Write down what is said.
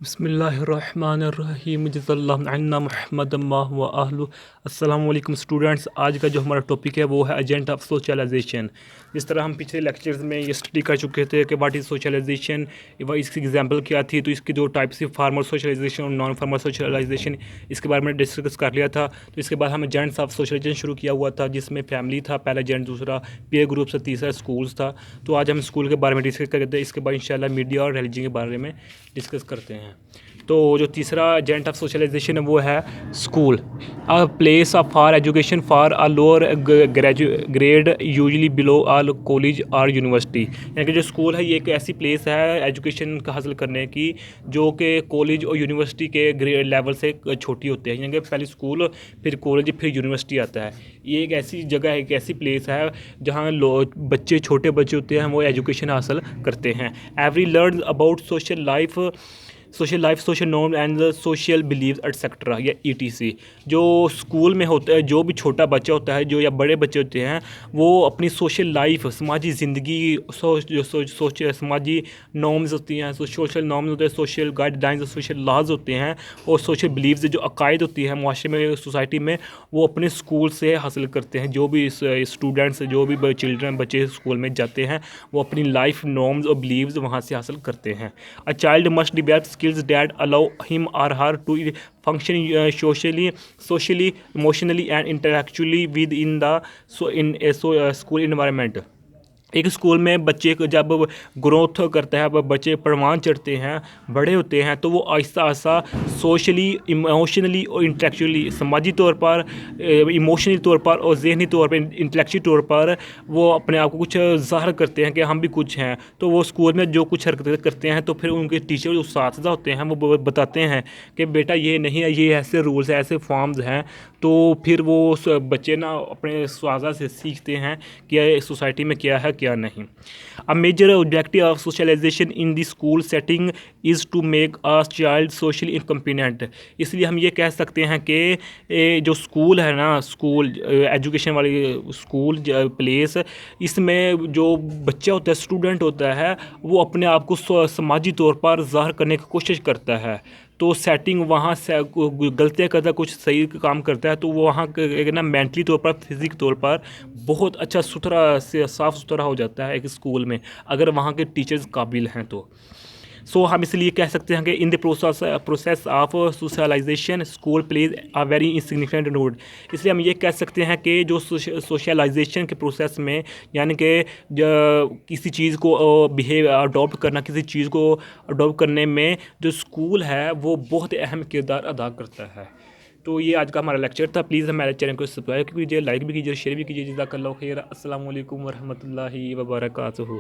बिस्मिल्लाहिर्रहमानिर्रहीम जज़ल्लाहु मुहम्मदन व आहलु। अस्सलामु अलैकुम स्टूडेंट्स, आज का जो हमारा टॉपिक है वो है एजेंट ऑफ सोशलाइजेशन। जिस तरह हम पिछले लेक्चर्स में ये स्टडी कर चुके थे कि व्हाट इज़ सोशलाइजेशन, इसकी एग्जांपल क्या थी, तो इसकी दो टाइप्स थी, फार्मल सोशलाइजेशन और नॉन फार्मल सोशलाइजेशन। इसके बारे में डिस्कस कर लिया था। तो इसके बाद हम एजेंट्स ऑफ सोशलाइजेशन शुरू किया हुआ था, जिसमें फैमिली था पहला एजेंट, दूसरा पीयर ग्रुप्स, तीसरा स्कूल्स था। तो आज हम स्कूल के बारे में डिस्कस करते हैं। इसके बाद इंशाल्लाह मीडिया और रिलीजन के बारे में डिस्कस करते हैं। तो जो तीसरा एजेंट ऑफ सोशलाइजेशन है वो है school, a place of for education for a lower grade usually below all college और यूनिवर्सिटी। यानी कि जो स्कूल है ये एक ऐसी प्लेस है एजुकेशन का हासिल करने की जो कि कॉलेज और यूनिवर्सिटी के ग्रेड लेवल से छोटी होती है। यानी कि पहले स्कूल, फिर कॉलेज, फिर यूनिवर्सिटी आता है। ये एक ऐसी जगह है, एक ऐसी प्लेस है जहाँ बच्चे, छोटे बच्चे होते हैं, वो एजुकेशन हासिल करते हैं। Every learn about social norm and social believe etcetera या ETC। जो स्कूल में होता है, जो भी छोटा बच्चा होता है, जो या बड़े बच्चे होते हैं, वो अपनी सोशल लाइफ, समाजी ज़िंदगी, समाजी नॉर्म्स होती हैं, सोशल नॉर्म्स होते हैं, सोशल गाइडलाइंस, सोशल लॉज होते हैं, और सोशल बिलीव्स जो अकायद होती है माशरे में, सोसाइटी में, वो अपने स्कूल से हासिल करते हैं। जो भी स्टूडेंट्स, जो भी चिल्ड्रन, बच्चे स्कूल में जाते हैं, वो अपनी लाइफ नॉर्म्स और बिलीव्स वहाँ से हासिल करते हैं। A child must develop skills that allow him or her to function socially, emotionally and intellectually within the school environment। एक स्कूल में बच्चे को जब ग्रोथ करता है, बच्चे परवान चढ़ते हैं, बड़े होते हैं, तो वो आहिस्ता आहिस्ता सोशली, इमोशनली और इंटेलेक्चुअली, समाजी तौर पर, इमोशनली तौर पर और ज़हनी तौर पर, इंटेलेक्चुअली तौर पर वो अपने आप को कुछ ज़ाहिर करते हैं कि हम भी कुछ हैं। तो वो स्कूल में जो कुछ हरकतें करते हैं, तो फिर उनके टीचर जो उस्ताद होते हैं वो बताते हैं कि बेटा ये नहीं है, ये ऐसे रूल्स हैं, ऐसे फॉर्म्स हैं। तो फिर वो बच्चे ना अपने स्वाजा से सीखते हैं कि सोसाइटी में क्या है, क्या नहीं। A major objective of socialisation in the school setting is to make a child socially incompetent. इसलिए हम ये कह सकते हैं कि जो स्कूल है ना, स्कूल एजुकेशन वाली स्कूल प्लेस, इसमें जो बच्चा होता है, स्टूडेंट होता है, वो अपने आप को समाजी तौर पर ज़ाहिर करने की कोशिश करता है। तो सेटिंग वहाँ से गलतियाँ करता है, कुछ सही काम करता है, तो वो वहाँ एक ना मेंटली तौर पर, फिजिक तौर पर बहुत अच्छा सुथरा से साफ़ सुथरा हो जाता है एक स्कूल में, अगर वहाँ के टीचर्स काबिल हैं तो। हम इसलिए कह सकते हैं कि in the process of socialisation school plays a very significant role. इसलिए हम ये कह सकते हैं कि जो सोशलाइजेशन के प्रोसेस में, यानी कि किसी चीज़ को अडॉप्ट करना, किसी चीज़ को अडॉप्ट करने में जो स्कूल है वो बहुत अहम किरदार अदा करता है। तो ये आज का हमारा लेक्चर था। प्लीज़ हमारे चैनल को सब्सक्राइब कीजिए, लाइक भी कीजिए, शेयर भी कीजिए। जज़ाकल्लाहु खैर। अस्सलामु अलैकुम वरहमतुल्लाहि वबरकातुहू।